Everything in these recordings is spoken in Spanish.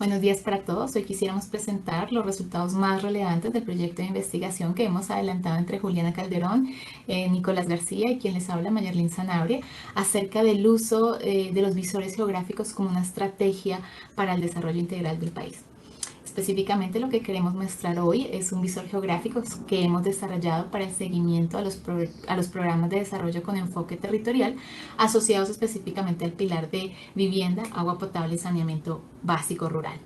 Buenos días para todos. Hoy quisiéramos presentar los resultados más relevantes del proyecto de investigación que hemos adelantado entre Juliana Calderón, Nicolás García y quien les habla, Mayerlin Sanabria, acerca del uso de los visores geográficos como una estrategia para el desarrollo integral del país. Específicamente lo que queremos mostrar hoy es un visor geográfico que hemos desarrollado para el seguimiento a los programas de desarrollo con enfoque territorial asociados específicamente al pilar de vivienda, agua potable y saneamiento básico rural.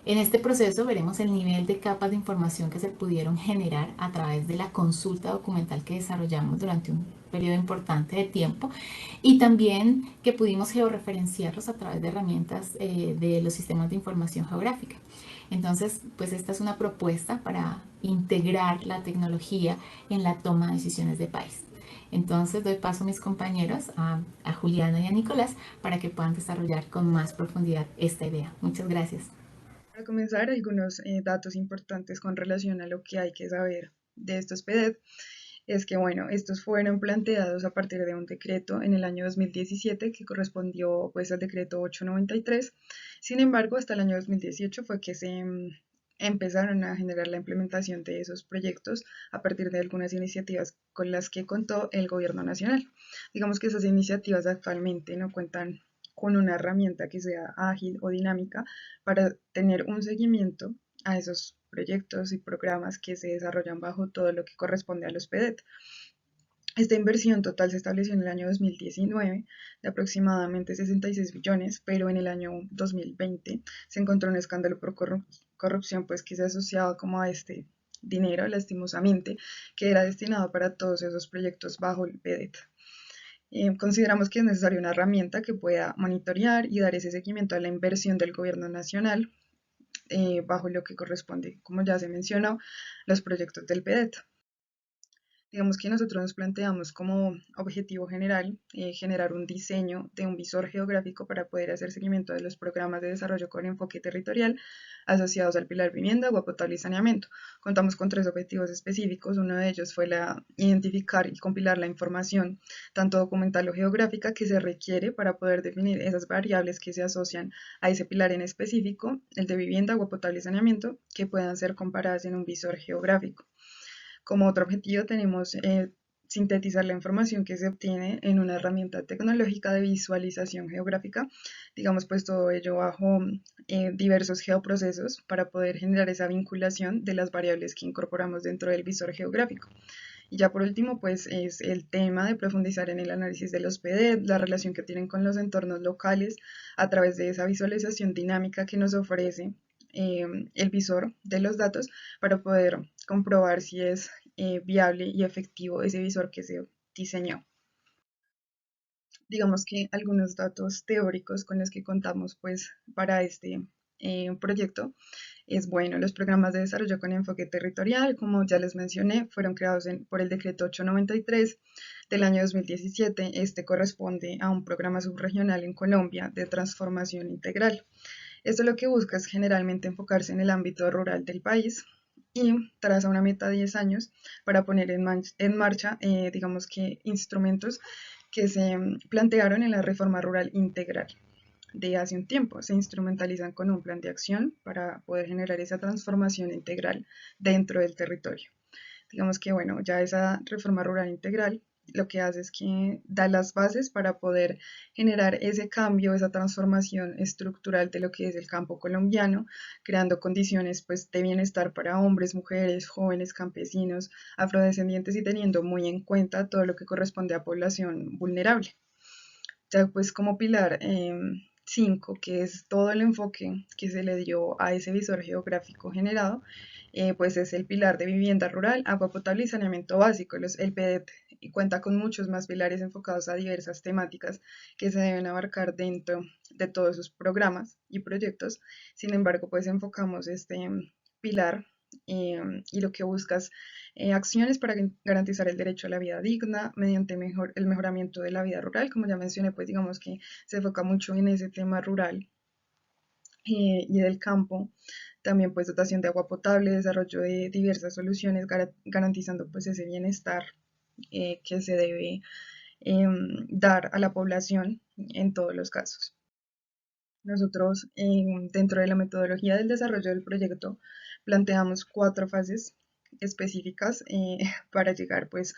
En este proceso veremos el nivel de capas de información que se pudieron generar a través de la consulta documental que desarrollamos durante un periodo importante de tiempo y también que pudimos georreferenciarlos a través de herramientas de los sistemas de información geográfica. Entonces, pues esta es una propuesta para integrar la tecnología en la toma de decisiones de país. Entonces doy paso a mis compañeros, a Juliana y a Nicolás, para que puedan desarrollar con más profundidad esta idea. Muchas gracias. Para comenzar, algunos datos importantes con relación a lo que hay que saber de estos PDET es que, bueno, estos fueron planteados a partir de un decreto en el año 2017 que correspondió pues al decreto 893. Sin embargo, hasta el año 2018 fue que se empezaron a generar la implementación de esos proyectos a partir de algunas iniciativas con las que contó el gobierno nacional. Digamos que esas iniciativas actualmente no cuentan con una herramienta que sea ágil o dinámica para tener un seguimiento a esos proyectos y programas que se desarrollan bajo todo lo que corresponde a los PDET. Esta inversión total se estableció en el año 2019 de aproximadamente 66 billones, pero en el año 2020 se encontró un escándalo por corrupción pues, que se asociaba como a este dinero, lastimosamente, que era destinado para todos esos proyectos bajo el PDET. Consideramos que es necesaria una herramienta que pueda monitorear y dar ese seguimiento a la inversión del gobierno nacional bajo lo que corresponde, como ya se mencionó, los proyectos del PDET. Digamos que nosotros nos planteamos como objetivo general generar un diseño de un visor geográfico para poder hacer seguimiento de los programas de desarrollo con enfoque territorial asociados al pilar vivienda, agua potable y saneamiento. Contamos con tres objetivos específicos. Uno de ellos fue identificar y compilar la información, tanto documental o geográfica, que se requiere para poder definir esas variables que se asocian a ese pilar en específico, el de vivienda, agua potable y saneamiento, que puedan ser comparadas en un visor geográfico. Como otro objetivo tenemos sintetizar la información que se obtiene en una herramienta tecnológica de visualización geográfica, digamos pues todo ello bajo diversos geoprocesos para poder generar esa vinculación de las variables que incorporamos dentro del visor geográfico. Y ya por último, pues es el tema de profundizar en el análisis de los PDET, la relación que tienen con los entornos locales a través de esa visualización dinámica que nos ofrece el visor de los datos para poder comprobar si es viable y efectivo ese visor que se diseñó. Digamos que algunos datos teóricos con los que contamos pues para este proyecto es bueno, los programas de desarrollo con enfoque territorial, como ya les mencioné, fueron creados por el decreto 893 del año 2017. Este corresponde a un programa subregional en Colombia de transformación integral. Esto lo que busca es generalmente enfocarse en el ámbito rural del país y traza una meta de 10 años para poner en marcha, digamos que, instrumentos que se plantearon en la reforma rural integral de hace un tiempo. Se instrumentalizan con un plan de acción para poder generar esa transformación integral dentro del territorio. Digamos que, bueno, ya esa reforma rural integral lo que hace es que da las bases para poder generar ese cambio, esa transformación estructural de lo que es el campo colombiano, creando condiciones pues, de bienestar para hombres, mujeres, jóvenes, campesinos, afrodescendientes y teniendo muy en cuenta todo lo que corresponde a población vulnerable. Ya pues como pilar 5, que es todo el enfoque que se le dio a ese visor geográfico generado, pues es el pilar de vivienda rural, agua potable y saneamiento básico. El PDET cuenta con muchos más pilares enfocados a diversas temáticas que se deben abarcar dentro de todos sus programas y proyectos. Sin embargo, pues enfocamos este pilar y lo que buscas acciones para garantizar el derecho a la vida digna mediante el mejoramiento de la vida rural. Como ya mencioné, pues digamos que se enfoca mucho en ese tema rural y del campo. También pues dotación de agua potable, desarrollo de diversas soluciones garantizando pues ese bienestar que se debe dar a la población en todos los casos. Nosotros, dentro de la metodología del desarrollo del proyecto, planteamos 4 fases específicas para llegar pues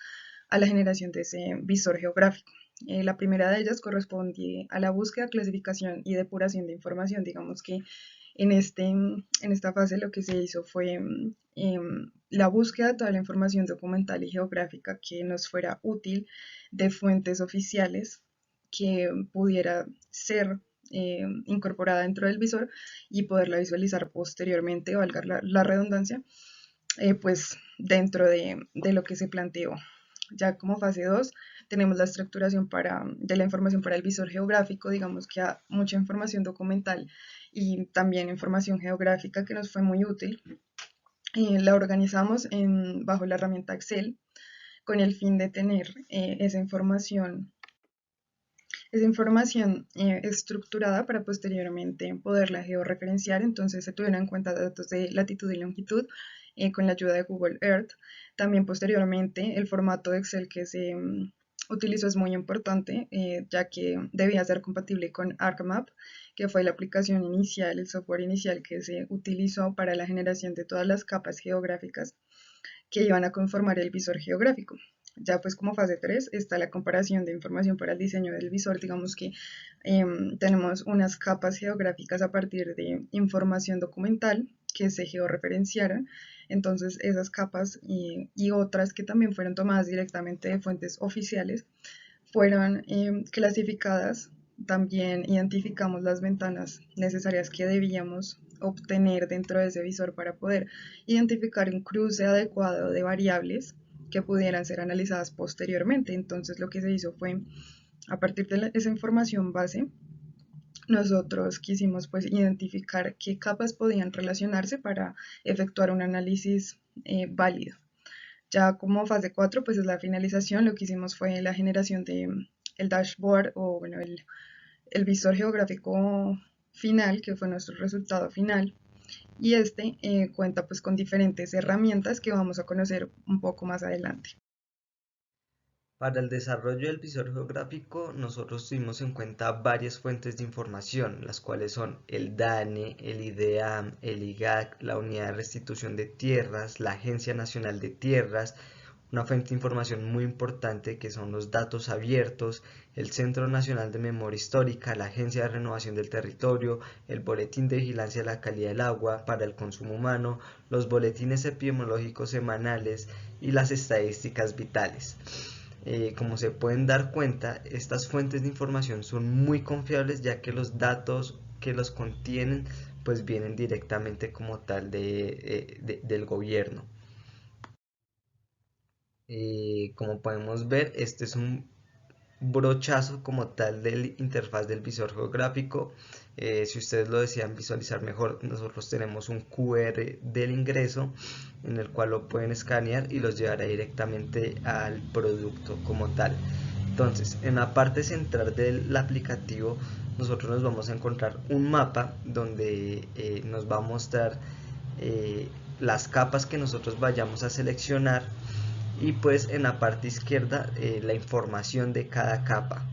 a la generación de ese visor geográfico. La primera de ellas corresponde a la búsqueda, clasificación y depuración de información. Digamos que en esta fase lo que se hizo fue la búsqueda de toda la información documental y geográfica que nos fuera útil de fuentes oficiales que pudiera ser incorporada dentro del visor y poderla visualizar posteriormente, valga la redundancia, pues dentro de lo que se planteó. Ya como fase 2 tenemos la estructuración de la información para el visor geográfico, digamos que hay mucha información documental y también información geográfica que nos fue muy útil. La organizamos bajo la herramienta Excel con el fin de tener esa información estructurada para posteriormente poderla georreferenciar. Entonces se tuvieron en cuenta datos de latitud y longitud con la ayuda de Google Earth. También posteriormente el formato de Excel que se utilizó es muy importante, ya que debía ser compatible con ArcMap, que fue la aplicación inicial, el software inicial que se utilizó para la generación de todas las capas geográficas que iban a conformar el visor geográfico. Ya pues como fase 3 está la comparación de información para el diseño del visor. Digamos que tenemos unas capas geográficas a partir de información documental que se georreferenciaron. Entonces esas capas y otras que también fueron tomadas directamente de fuentes oficiales fueron clasificadas. También identificamos las ventanas necesarias que debíamos obtener dentro de ese visor para poder identificar un cruce adecuado de variables que pudieran ser analizadas posteriormente. Entonces lo que se hizo fue, a partir de esa información base, nosotros quisimos pues identificar qué capas podían relacionarse para efectuar un análisis válido. Ya como fase 4 pues es la finalización. Lo que hicimos fue la generación de el dashboard o bueno, el visor geográfico final, que fue nuestro resultado final. Y cuenta pues con diferentes herramientas que vamos a conocer un poco más adelante. Para el desarrollo del visor geográfico, nosotros tuvimos en cuenta varias fuentes de información, las cuales son el DANE, el IDEAM, el IGAC, la Unidad de Restitución de Tierras, la Agencia Nacional de Tierras, una fuente de información muy importante que son los datos abiertos, el Centro Nacional de Memoria Histórica, la Agencia de Renovación del Territorio, el Boletín de Vigilancia de la Calidad del Agua para el Consumo Humano, los boletines epidemiológicos semanales y las estadísticas vitales. Como se pueden dar cuenta, estas fuentes de información son muy confiables, ya que los datos que los contienen pues vienen directamente como tal del gobierno. Como podemos ver, este es un brochazo como tal del interfaz del visor geográfico. Si ustedes lo desean visualizar mejor, nosotros tenemos un QR del ingreso en el cual lo pueden escanear y los llevará directamente al producto como tal. Entonces, en la parte central del aplicativo nosotros nos vamos a encontrar un mapa donde nos va a mostrar las capas que nosotros vayamos a seleccionar, y pues en la parte izquierda la información de cada capa,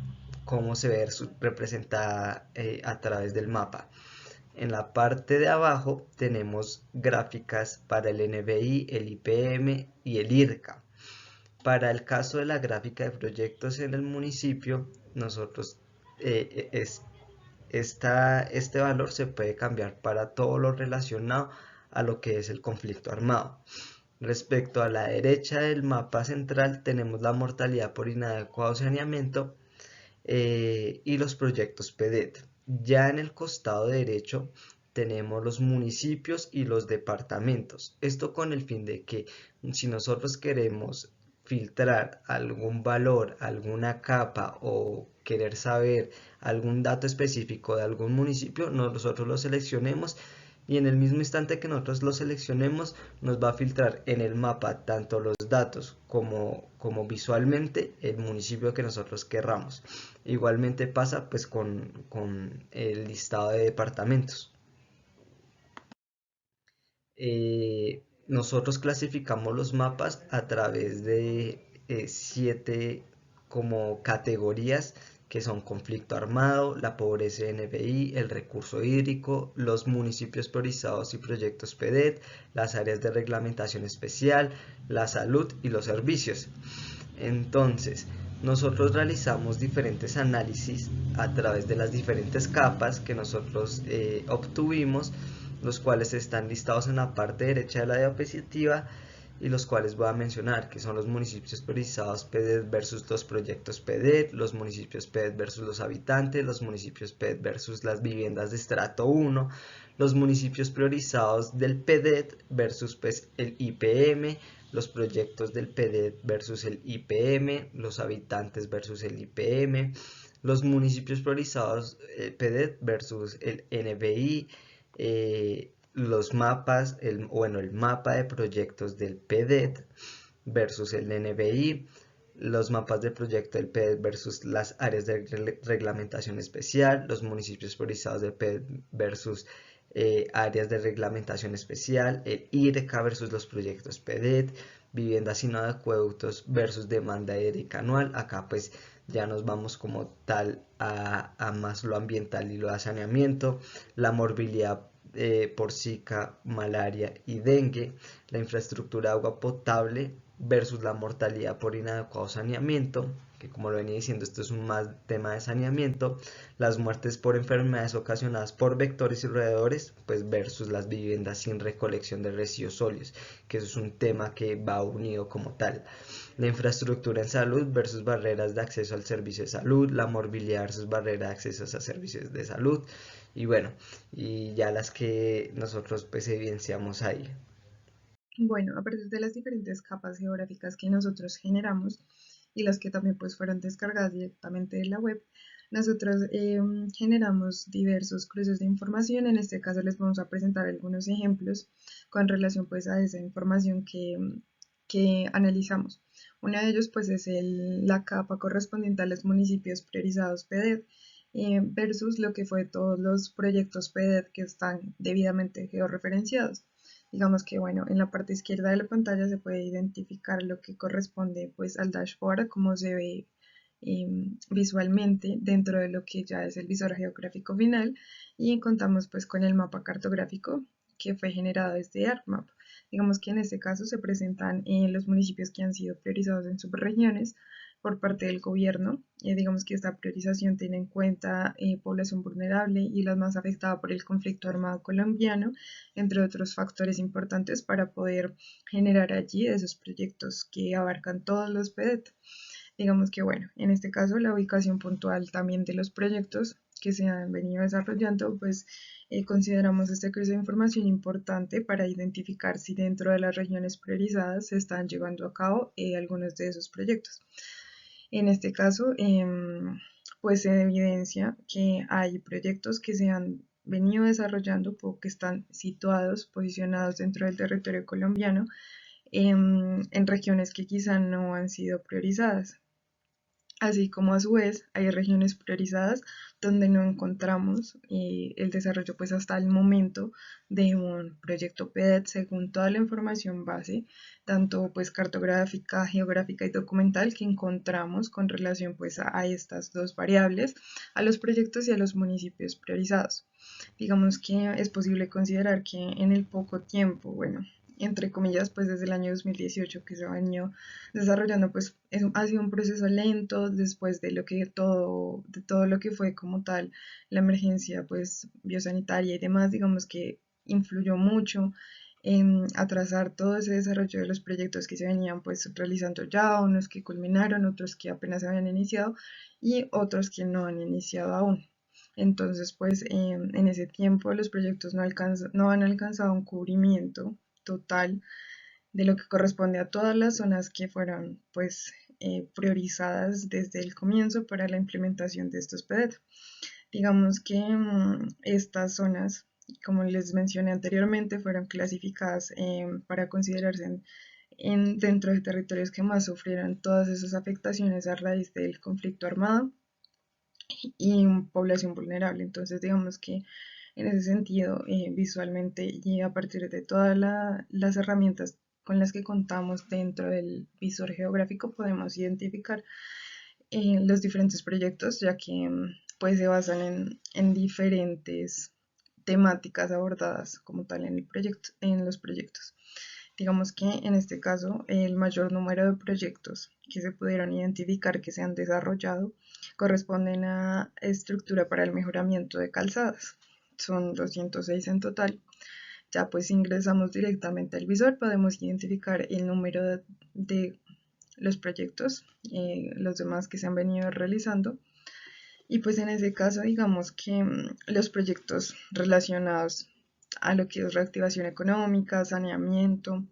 cómo se ve representada a través del mapa. En la parte de abajo tenemos gráficas para el NBI, el IPM y el IRCA. Para el caso de la gráfica de proyectos en el municipio, nosotros este valor se puede cambiar para todo lo relacionado a lo que es el conflicto armado. Respecto a la derecha del mapa central tenemos la mortalidad por inadecuado saneamiento y los proyectos PEDET. Ya en el costado derecho tenemos los municipios y los departamentos. Esto con el fin de que si nosotros queremos filtrar algún valor, alguna capa o querer saber algún dato específico de algún municipio, nosotros lo seleccionemos y en el mismo instante que nosotros lo seleccionemos nos va a filtrar en el mapa tanto los datos como visualmente el municipio que nosotros querramos. Igualmente pasa pues con el listado de departamentos. Nosotros clasificamos los mapas a través de 7 como categorías que son conflicto armado, la pobreza NBI, el recurso hídrico, los municipios priorizados y proyectos PEDET, las áreas de reglamentación especial, la salud y los servicios. Entonces, nosotros realizamos diferentes análisis a través de las diferentes capas que nosotros obtuvimos, los cuales están listados en la parte derecha de la diapositiva y los cuales voy a mencionar, que son los municipios priorizados PEDET versus los proyectos PEDET, los municipios PEDET versus los habitantes, los municipios PEDET versus las viviendas de estrato 1, los municipios priorizados del PEDET versus pues, el IPM, los proyectos del PEDET versus el IPM, los habitantes versus el IPM, los municipios priorizados PEDET versus el NBI, los mapas, el mapa de proyectos del PEDET versus el NBI, los mapas de proyecto del PEDET versus las áreas de reglamentación especial, los municipios priorizados del PEDET versus áreas de reglamentación especial, el IRCA versus los proyectos PEDET, viviendas sin acueductos versus demanda hídrica anual. Acá pues ya nos vamos como tal a más lo ambiental y lo de saneamiento, la morbilidad por Zika, malaria y dengue, la infraestructura de agua potable versus la mortalidad por inadecuado saneamiento, que como lo venía diciendo, esto es un más tema de saneamiento, las muertes por enfermedades ocasionadas por vectores y roedores, pues versus las viviendas sin recolección de residuos sólidos, que eso es un tema que va unido como tal. La infraestructura en salud versus barreras de acceso al servicio de salud, la morbilidad versus barrera de acceso a servicios de salud, y bueno, y ya las que nosotros pues evidenciamos ahí. Bueno, a partir de las diferentes capas geográficas que nosotros generamos y las que también pues fueron descargadas directamente de la web, nosotros generamos diversos cruces de información. En este caso les vamos a presentar algunos ejemplos con relación pues a esa información que analizamos. Uno de ellos pues es la capa correspondiente a los municipios priorizados PEDET versus lo que fue todos los proyectos PEDET que están debidamente georreferenciados. Digamos que bueno, en la parte izquierda de la pantalla se puede identificar lo que corresponde pues al dashboard, como se ve visualmente dentro de lo que ya es el visor geográfico final, y contamos pues con el mapa cartográfico que fue generado desde ArcMap. Digamos que en este caso se presentan los municipios que han sido priorizados en subregiones por parte del gobierno. Digamos que esta priorización tiene en cuenta población vulnerable y las más afectadas por el conflicto armado colombiano, entre otros factores importantes para poder generar allí esos proyectos que abarcan todos los PEDET. Digamos que bueno, en este caso la ubicación puntual también de los proyectos que se han venido desarrollando, pues consideramos este cruce de información importante para identificar si dentro de las regiones priorizadas se están llevando a cabo algunos de esos proyectos. En este caso, pues se evidencia que hay proyectos que se han venido desarrollando porque están situados, posicionados dentro del territorio colombiano en regiones que quizá no han sido priorizadas. Así como a su vez hay regiones priorizadas donde no encontramos el desarrollo pues hasta el momento de un proyecto PEDET según toda la información base, tanto pues cartográfica, geográfica y documental que encontramos con relación pues a estas dos variables, a los proyectos y a los municipios priorizados. Digamos que es posible considerar que en el poco tiempo, bueno, entre comillas, pues desde el año 2018 que se ha venido desarrollando, pues ha sido un proceso lento después de todo lo que fue como tal la emergencia pues biosanitaria y demás, digamos que influyó mucho en atrasar todo ese desarrollo de los proyectos que se venían pues realizando ya, unos que culminaron, otros que apenas se habían iniciado y otros que no han iniciado aún. Entonces, pues en ese tiempo los proyectos no han alcanzado un cubrimiento total de lo que corresponde a todas las zonas que fueron pues priorizadas desde el comienzo para la implementación de estos PEDET. Digamos que estas zonas, como les mencioné anteriormente, fueron clasificadas para considerarse dentro de territorios que más sufrieron todas esas afectaciones a raíz del conflicto armado y población vulnerable. Entonces, digamos que en ese sentido, visualmente y a partir de todas las herramientas con las que contamos dentro del visor geográfico, podemos identificar los diferentes proyectos, ya que pues se basan en diferentes temáticas abordadas como tal en el proyecto, en los proyectos. Digamos que en este caso el mayor número de proyectos que se pudieron identificar que se han desarrollado corresponden a estructura para el mejoramiento de calzadas. Son 206 en total. Ya pues ingresamos directamente al visor, podemos identificar el número de los proyectos, los demás que se han venido realizando. Y pues en ese caso, digamos que los proyectos relacionados a lo que es reactivación económica, saneamiento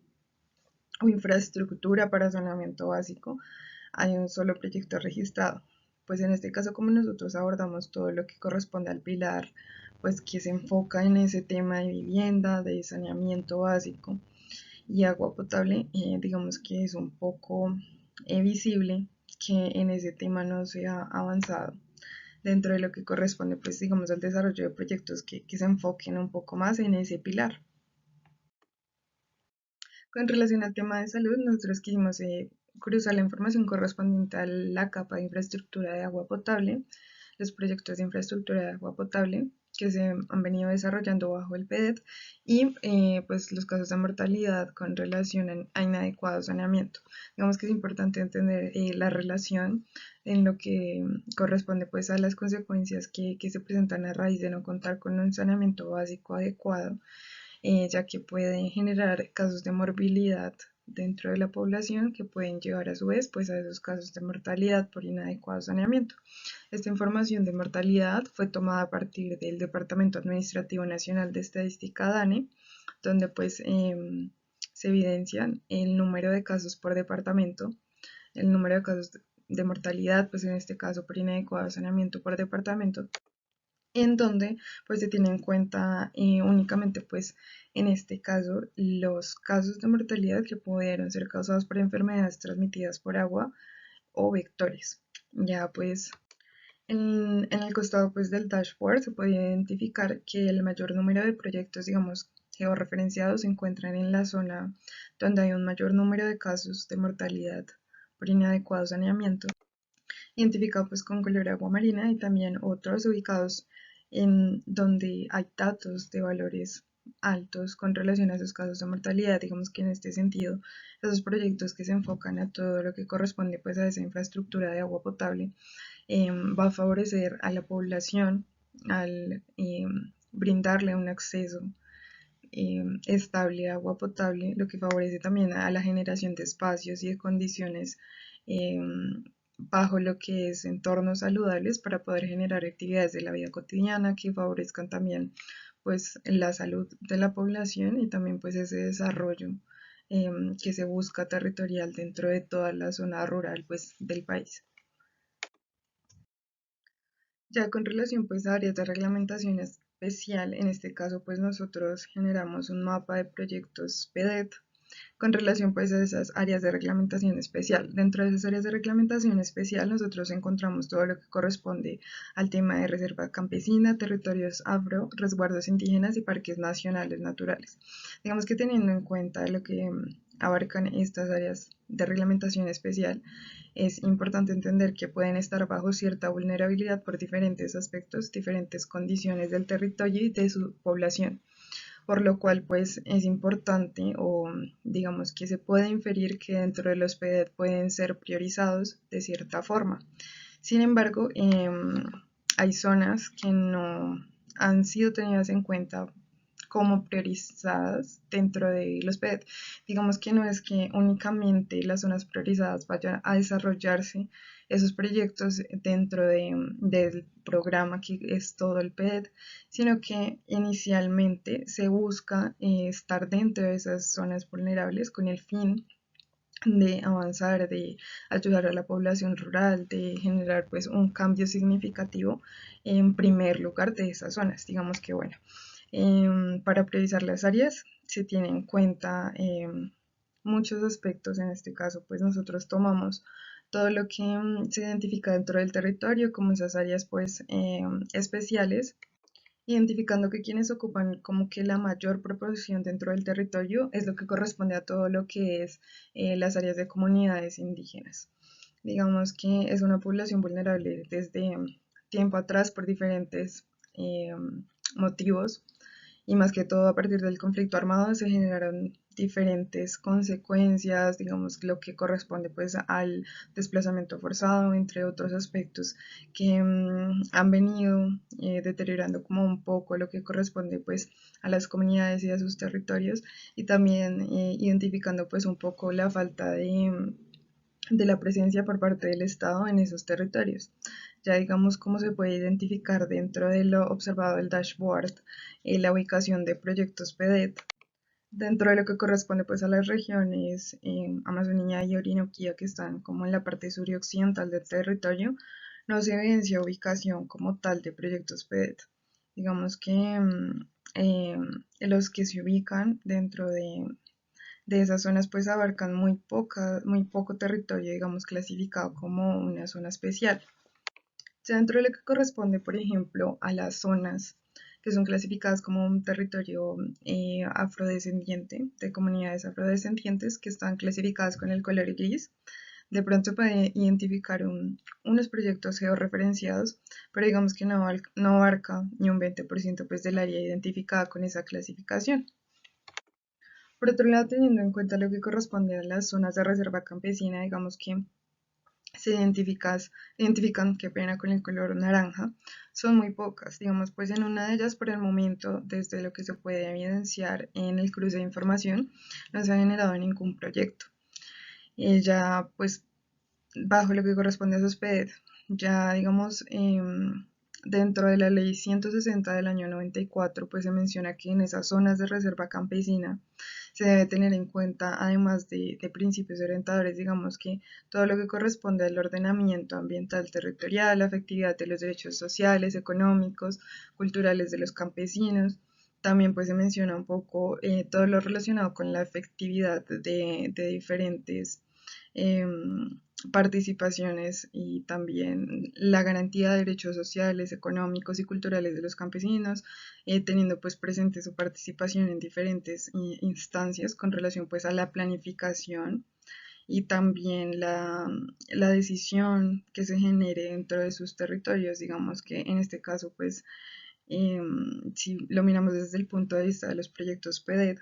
o infraestructura para saneamiento básico, hay un solo proyecto registrado. Pues en este caso, como nosotros abordamos todo lo que corresponde al pilar, pues que se enfoca en ese tema de vivienda, de saneamiento básico y agua potable, digamos que es un poco visible que en ese tema no se ha avanzado dentro de lo que corresponde, pues digamos, al desarrollo de proyectos que se enfoquen un poco más en ese pilar. Con relación al tema de salud, nosotros quisimos cruzar la información correspondiente a la capa de infraestructura de agua potable, los proyectos de infraestructura de agua potable que se han venido desarrollando bajo el PEDET y pues los casos de mortalidad con relación a inadecuado saneamiento. Digamos que es importante entender la relación en lo que corresponde pues a las consecuencias que se presentan a raíz de no contar con un saneamiento básico adecuado, ya que pueden generar casos de morbilidad dentro de la población que pueden llevar a su vez pues a esos casos de mortalidad por inadecuado saneamiento. Esta información de mortalidad fue tomada a partir del Departamento Administrativo Nacional de Estadística DANE, donde pues se evidencian el número de casos por departamento, el número de casos de mortalidad, pues en este caso por inadecuado saneamiento por departamento, en donde pues se tiene en cuenta únicamente pues en este caso los casos de mortalidad que pudieron ser causados por enfermedades transmitidas por agua o vectores. Ya pues en el costado pues del dashboard se puede identificar que el mayor número de proyectos, digamos, georreferenciados se encuentran en la zona donde hay un mayor número de casos de mortalidad por inadecuado saneamiento, identificado pues con color agua marina, y también otros ubicados en donde hay datos de valores altos con relación a esos casos de mortalidad. Digamos que en este sentido, esos proyectos que se enfocan a todo lo que corresponde pues a esa infraestructura de agua potable va a favorecer a la población al brindarle un acceso estable a agua potable, lo que favorece también a la generación de espacios y de condiciones bajo lo que es entornos saludables para poder generar actividades de la vida cotidiana que favorezcan también pues la salud de la población y también pues ese desarrollo que se busca territorial dentro de toda la zona rural pues del país. Ya con relación pues a áreas de reglamentación especial, en este caso pues nosotros generamos un mapa de proyectos PEDET con relación pues a esas áreas de reglamentación especial. Dentro de esas áreas de reglamentación especial nosotros encontramos todo lo que corresponde al tema de reserva campesina, territorios afro, resguardos indígenas y parques nacionales naturales. Digamos que teniendo en cuenta lo que abarcan estas áreas de reglamentación especial, es importante entender que pueden estar bajo cierta vulnerabilidad por diferentes aspectos, diferentes condiciones del territorio y de su población, por lo cual pues es importante o digamos que se puede inferir que dentro de los PEDET pueden ser priorizados de cierta forma. Sin embargo, hay zonas que no han sido tenidas en cuenta como priorizadas dentro de los PEDET. Digamos que no es que únicamente las zonas priorizadas vayan a desarrollarse esos proyectos dentro del programa que es todo el PEDET, sino que inicialmente se busca estar dentro de esas zonas vulnerables con el fin de avanzar, de ayudar a la población rural, de generar pues un cambio significativo en primer lugar de esas zonas. Digamos que bueno, para priorizar las áreas se tienen en cuenta muchos aspectos. En este caso pues nosotros tomamos todo lo que se identifica dentro del territorio como esas áreas pues especiales, identificando que quienes ocupan como que la mayor proporción dentro del territorio es lo que corresponde a todo lo que es las áreas de comunidades indígenas. Digamos que es una población vulnerable desde tiempo atrás por diferentes motivos y más que todo a partir del conflicto armado se generaron diferentes consecuencias, digamos, lo que corresponde pues al desplazamiento forzado, entre otros aspectos que han venido deteriorando como un poco lo que corresponde pues a las comunidades y a sus territorios y también identificando pues un poco la falta de la presencia por parte del Estado en esos territorios. Ya digamos cómo se puede identificar dentro de lo observado del dashboard la ubicación de proyectos PEDET dentro de lo que corresponde pues a las regiones Amazonía y Orinoquía que están como en la parte sur y occidental del territorio, no se evidencia ubicación como tal de proyectos PEDET. Digamos que eh, los que se ubican dentro de esas zonas pues abarcan muy poco territorio, digamos, clasificado como una zona especial. Dentro de lo que corresponde, por ejemplo, a las zonas que son clasificadas como un territorio afrodescendiente, de comunidades afrodescendientes que están clasificadas con el color gris, de pronto puede identificar unos proyectos georreferenciados, pero digamos que no abarca ni un 20% pues, del área identificada con esa clasificación. Por otro lado, teniendo en cuenta lo que corresponde a las zonas de reserva campesina, digamos que se identifican, qué pena, con el color naranja, son muy pocas. Digamos, pues en una de ellas, por el momento, desde lo que se puede evidenciar en el cruce de información, no se ha generado ningún proyecto. Ya, pues, bajo lo que corresponde a esos PED, ya digamos, dentro de la ley 160 del año 94, pues se menciona que en esas zonas de reserva campesina se debe tener en cuenta, además de principios orientadores, digamos que todo lo que corresponde al ordenamiento ambiental territorial, la efectividad de los derechos sociales, económicos, culturales de los campesinos. También pues se menciona un poco todo lo relacionado con la efectividad de diferentes eh, participaciones y también la garantía de derechos sociales, económicos y culturales de los campesinos, teniendo pues presente su participación en diferentes instancias con relación pues a la planificación y también la decisión que se genere dentro de sus territorios, digamos que en este caso pues si lo miramos desde el punto de vista de los proyectos PEDET,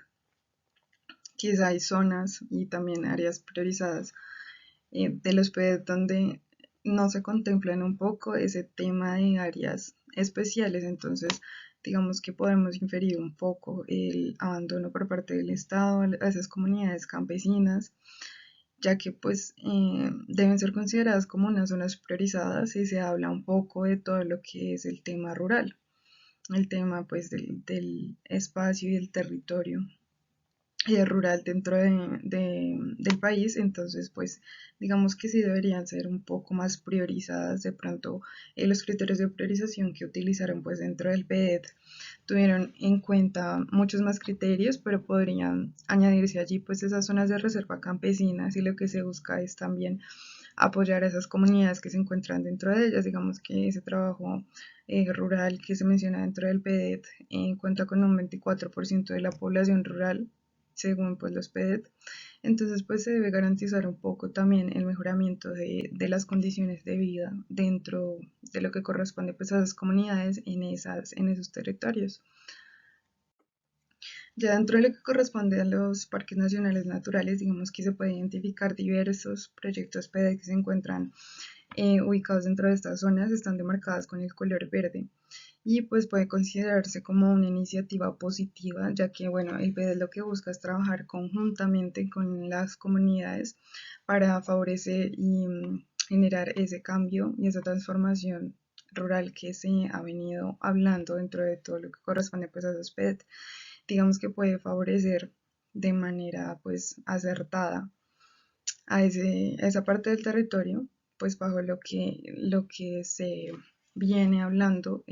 quizá hay zonas y también áreas priorizadas de los PEDET donde no se contemplan un poco ese tema de áreas especiales, entonces digamos que podemos inferir un poco el abandono por parte del Estado a esas comunidades campesinas, ya que pues deben ser consideradas como unas zonas priorizadas y se habla un poco de todo lo que es el tema rural, el tema pues del espacio y del territorio rural dentro del país, entonces pues digamos que sí deberían ser un poco más priorizadas. De pronto los criterios de priorización que utilizaron pues dentro del PEDET tuvieron en cuenta muchos más criterios, pero podrían añadirse allí pues esas zonas de reserva campesinas y lo que se busca es también apoyar a esas comunidades que se encuentran dentro de ellas. Digamos que ese trabajo rural que se menciona dentro del PEDET cuenta con un 24% de la población rural según pues los PEDET. Entonces pues se debe garantizar un poco también el mejoramiento de las condiciones de vida dentro de lo que corresponde pues a esas comunidades en esos territorios. Ya dentro de lo que corresponde a los parques nacionales naturales, digamos que se puede identificar diversos proyectos PEDET que se encuentran ubicados dentro de estas zonas, están demarcadas con el color verde y pues puede considerarse como una iniciativa positiva, ya que bueno, el PEDET lo que busca es trabajar conjuntamente con las comunidades para favorecer y generar ese cambio y esa transformación rural que se ha venido hablando dentro de todo lo que corresponde pues a esos PEDET. Digamos que puede favorecer de manera pues acertada a esa parte del territorio, pues bajo lo que se viene hablando,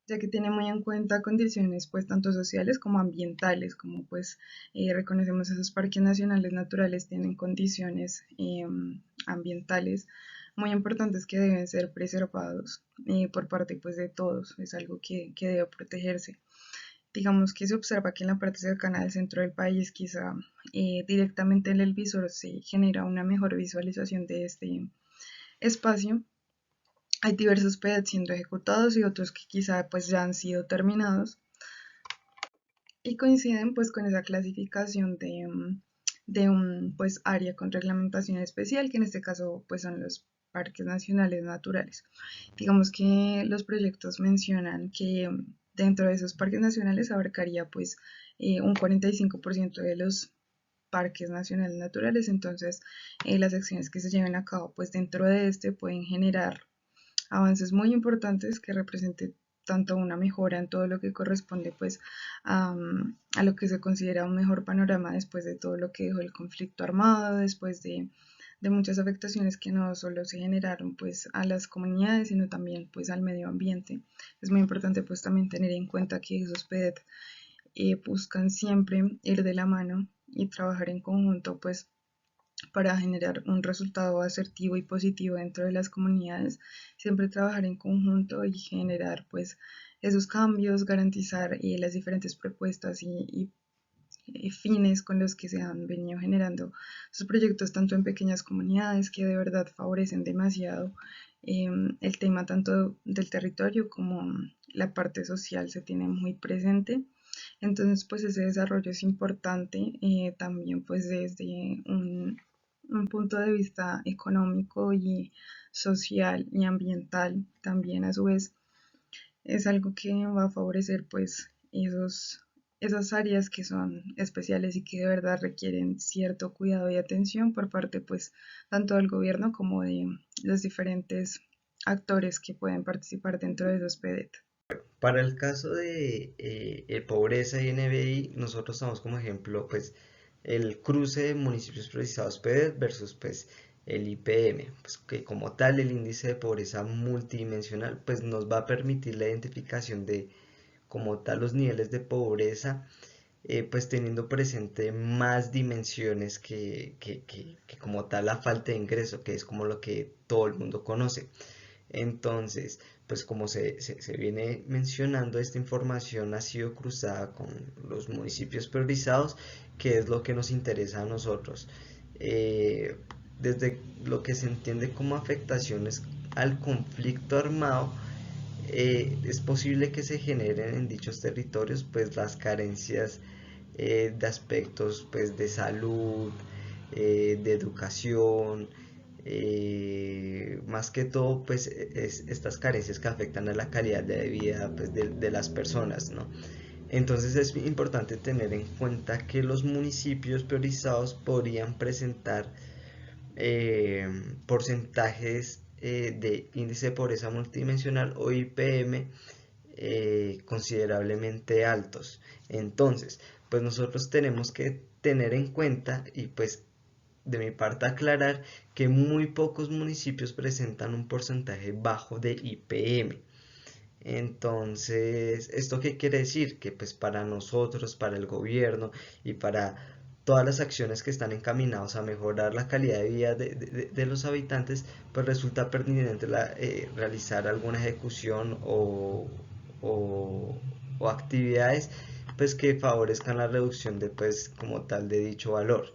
ya que tiene muy en cuenta condiciones pues tanto sociales como ambientales, como pues reconocemos esos parques nacionales naturales tienen condiciones ambientales muy importantes que deben ser preservados por parte pues de todos, es algo que debe protegerse. digamos que se observa que en la parte cercana del centro del país, quizá directamente en el visor se genera una mejor visualización de este espacio. Hay diversos PET siendo ejecutados y otros que quizá pues ya han sido terminados y coinciden pues con esa clasificación de un pues área con reglamentación especial, que en este caso pues son los parques nacionales naturales. Digamos que los proyectos mencionan que dentro de esos parques nacionales abarcaría pues un 45% de los parques nacionales naturales, entonces las acciones que se lleven a cabo pues dentro de este pueden generar avances muy importantes que representen tanto una mejora en todo lo que corresponde pues a lo que se considera un mejor panorama después de todo lo que dejó el conflicto armado, después de muchas afectaciones que no solo se generaron pues a las comunidades, sino también pues al medio ambiente. Es muy importante pues también tener en cuenta que esos PET buscan siempre ir de la mano y trabajar en conjunto pues para generar un resultado asertivo y positivo dentro de las comunidades, siempre trabajar en conjunto y generar pues esos cambios, garantizar las diferentes propuestas y fines con los que se han venido generando sus proyectos tanto en pequeñas comunidades que de verdad favorecen demasiado el tema tanto del territorio como la parte social se tiene muy presente. Entonces, pues ese desarrollo es importante también pues desde un punto de vista económico y social y ambiental también a su vez es algo que va a favorecer pues esas áreas que son especiales y que de verdad requieren cierto cuidado y atención por parte pues tanto del gobierno como de los diferentes actores que pueden participar dentro de esos PEDET. Para el caso de pobreza y NBI, nosotros tomamos como ejemplo pues el cruce de municipios priorizados PED versus pues el IPM, pues que como tal el índice de pobreza multidimensional pues nos va a permitir la identificación de como tal los niveles de pobreza, pues teniendo presente más dimensiones que como tal la falta de ingreso, que es como lo que todo el mundo conoce. Entonces, pues como se viene mencionando, esta información ha sido cruzada con los municipios priorizados, que es lo que nos interesa a nosotros. Eh, Desde lo que se entiende como afectaciones al conflicto armado, es posible que se generen en dichos territorios pues las carencias de aspectos pues de salud, de educación, más que todo pues estas carencias que afectan a la calidad de vida pues, de las personas, ¿no? Entonces es importante tener en cuenta que los municipios priorizados podrían presentar eh, porcentajes de índice de pobreza multidimensional o IPM considerablemente altos. Entonces, pues nosotros tenemos que tener en cuenta y pues de mi parte aclarar que muy pocos municipios presentan un porcentaje bajo de IPM. Entonces, ¿esto qué quiere decir? Que pues para nosotros, para el gobierno y para todas las acciones que están encaminadas a mejorar la calidad de vida de los habitantes, pues resulta pertinente realizar alguna ejecución o, o actividades pues que favorezcan la reducción de pues como tal de dicho valor.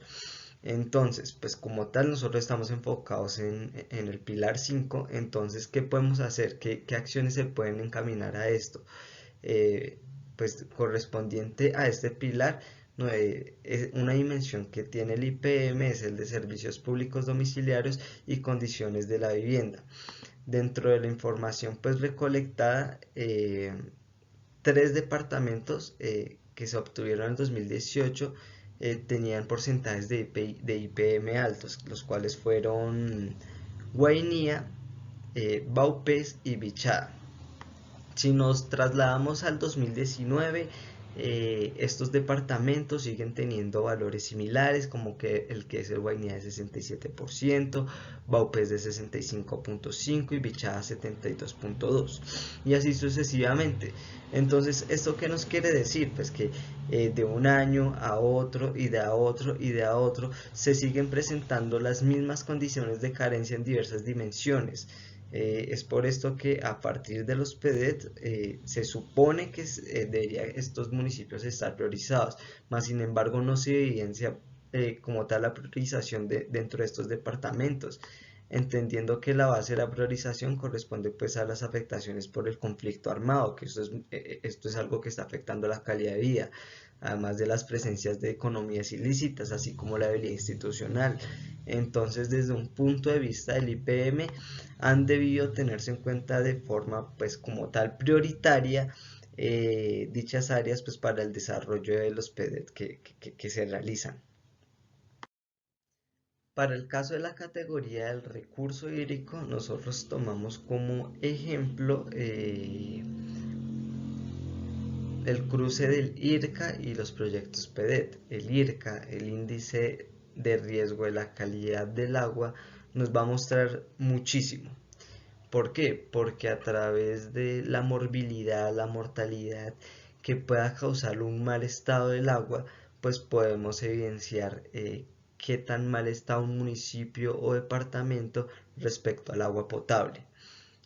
Entonces, pues como tal, nosotros estamos enfocados en el pilar 5. Entonces, ¿qué podemos hacer? ¿Qué acciones se pueden encaminar a esto? Eh, pues correspondiente a este pilar, no, es una dimensión que tiene el IPM, es el de servicios públicos domiciliarios y condiciones de la vivienda. Dentro de la información pues recolectada, tres departamentos que se obtuvieron en 2018 tenían porcentajes de IPM altos, los cuales fueron Guainía, Baupés y Bichada. Si nos trasladamos al 2019, estos departamentos siguen teniendo valores similares, como que el que es el Guainía de 67%, Baupés de 65.5% y Bichada 72.2%, y así sucesivamente. Entonces, ¿esto qué nos quiere decir? Pues que de un año a otro y de a otro y de a otro se siguen presentando las mismas condiciones de carencia en diversas dimensiones. Es por esto que a partir de los PEDET se supone que deberían estos municipios estar priorizados, mas sin embargo no se evidencia como tal la priorización dentro de estos departamentos, entendiendo que la base de la priorización corresponde pues a las afectaciones por el conflicto armado, que esto es algo que está afectando la calidad de vida, además de las presencias de economías ilícitas, así como la habilidad institucional. Entonces, desde un punto de vista del IPM, han debido tenerse en cuenta de forma pues como tal prioritaria dichas áreas pues para el desarrollo de los PEDET que se realizan. Para el caso de la categoría del recurso hídrico, nosotros tomamos como ejemplo el cruce del IRCA y los proyectos PEDET. El IRCA, el índice de riesgo de la calidad del agua, nos va a mostrar muchísimo. ¿Por qué? Porque a través de la morbilidad, la mortalidad que pueda causar un mal estado del agua, pues podemos evidenciar qué tan mal está un municipio o departamento respecto al agua potable.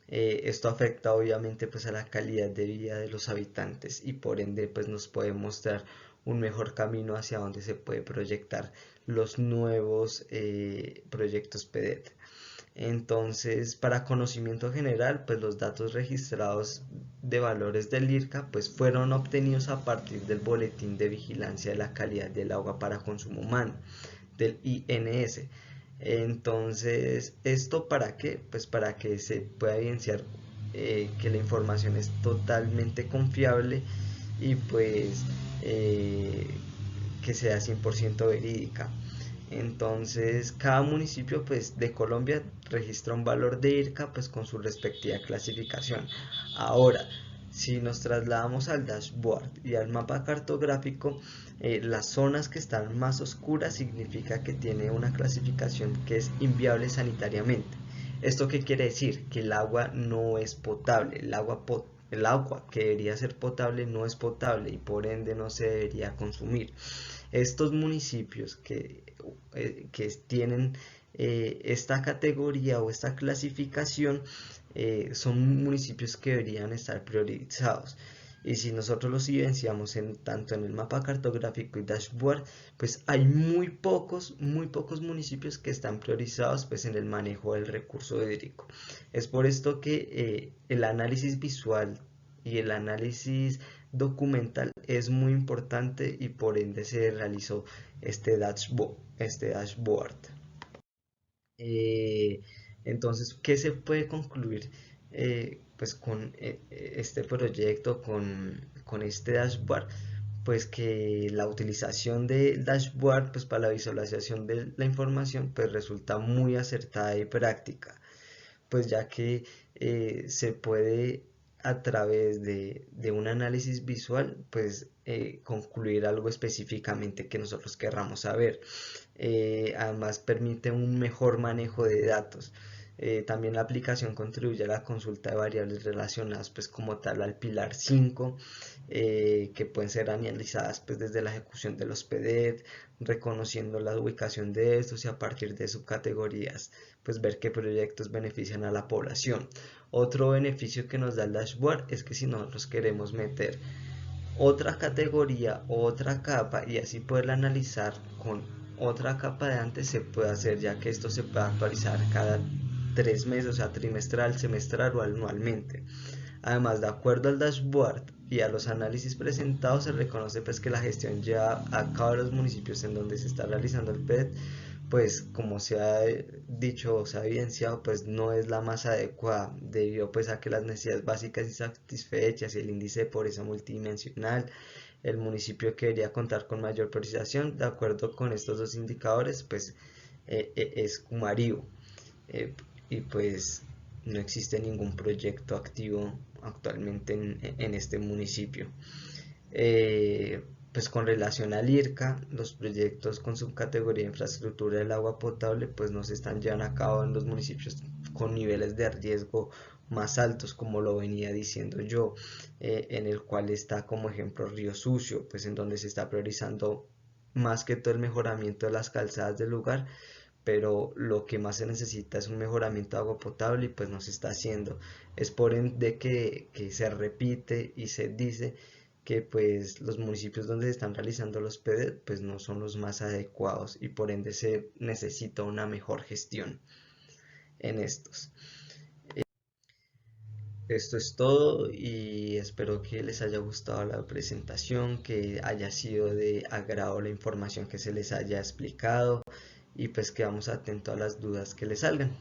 Esto afecta obviamente pues a la calidad de vida de los habitantes y por ende pues nos puede mostrar un mejor camino hacia donde se puede proyectar los nuevos proyectos PEDET. Entonces, para conocimiento general, pues los datos registrados de valores del IRCA pues fueron obtenidos a partir del Boletín de Vigilancia de la Calidad del Agua para Consumo Humano, del INS. Entonces, ¿esto para qué? Pues para que se pueda evidenciar que la información es totalmente confiable y pues que sea 100% verídica. Entonces, cada municipio pues de Colombia registra un valor de IRCA pues con su respectiva clasificación. Ahora, si nos trasladamos al dashboard y al mapa cartográfico, las zonas que están más oscuras significa que tiene una clasificación que es inviable sanitariamente. ¿Esto qué quiere decir? Que el agua no es potable, el agua que debería ser potable no es potable y por ende no se debería consumir. Estos municipios que tienen esta categoría o esta clasificación son municipios que deberían estar priorizados. Y si nosotros los evidenciamos tanto en el mapa cartográfico y dashboard, pues hay muy pocos municipios que están priorizados pues en el manejo del recurso hídrico. Es por esto que el análisis visual y el análisis documental es muy importante y por ende se realizó este dashboard. Eh, entonces, ¿qué se puede concluir pues con este proyecto, con este dashboard? Pues que la utilización del dashboard pues para la visualización de la información pues resulta muy acertada y práctica, pues ya que se puede a través de un análisis visual pues concluir algo específicamente que nosotros querramos saber. Además permite un mejor manejo de datos. También la aplicación contribuye a la consulta de variables relacionadas pues como tal al pilar 5, que pueden ser analizadas pues desde la ejecución de los PEDET, reconociendo la ubicación de estos y a partir de subcategorías pues ver qué proyectos benefician a la población. Otro beneficio que nos da el dashboard es que si nosotros queremos meter otra categoría o otra capa y así poderla analizar con otra capa de antes se puede hacer, ya que esto se puede actualizar cada 3 meses, o sea, trimestral, semestral o anualmente. Además, de acuerdo al dashboard y a los análisis presentados, se reconoce pues que la gestión lleva a cabo de los municipios en donde se está realizando el PET, pues como se ha dicho o se ha evidenciado, pues no es la más adecuada debido pues a que las necesidades básicas insatisfechas y el índice de pobreza multidimensional, el municipio que debería contar con mayor priorización, de acuerdo con estos dos indicadores, pues es Cumaribo. Eh, y pues no existe ningún proyecto activo actualmente en este municipio. Pues con relación al IRCA, los proyectos con subcategoría de infraestructura del agua potable pues no se están llevando a cabo en los municipios con niveles de riesgo más altos, como lo venía diciendo yo, en el cual está como ejemplo Río Sucio, pues en donde se está priorizando más que todo el mejoramiento de las calzadas del lugar, pero lo que más se necesita es un mejoramiento de agua potable y pues no se está haciendo. Es por ende que se repite y se dice que pues los municipios donde se están realizando los PDET pues no son los más adecuados y por ende se necesita una mejor gestión en estos. Esto es todo y espero que les haya gustado la presentación, que haya sido de agrado la información que se les haya explicado y pues quedamos atentos a las dudas que les salgan.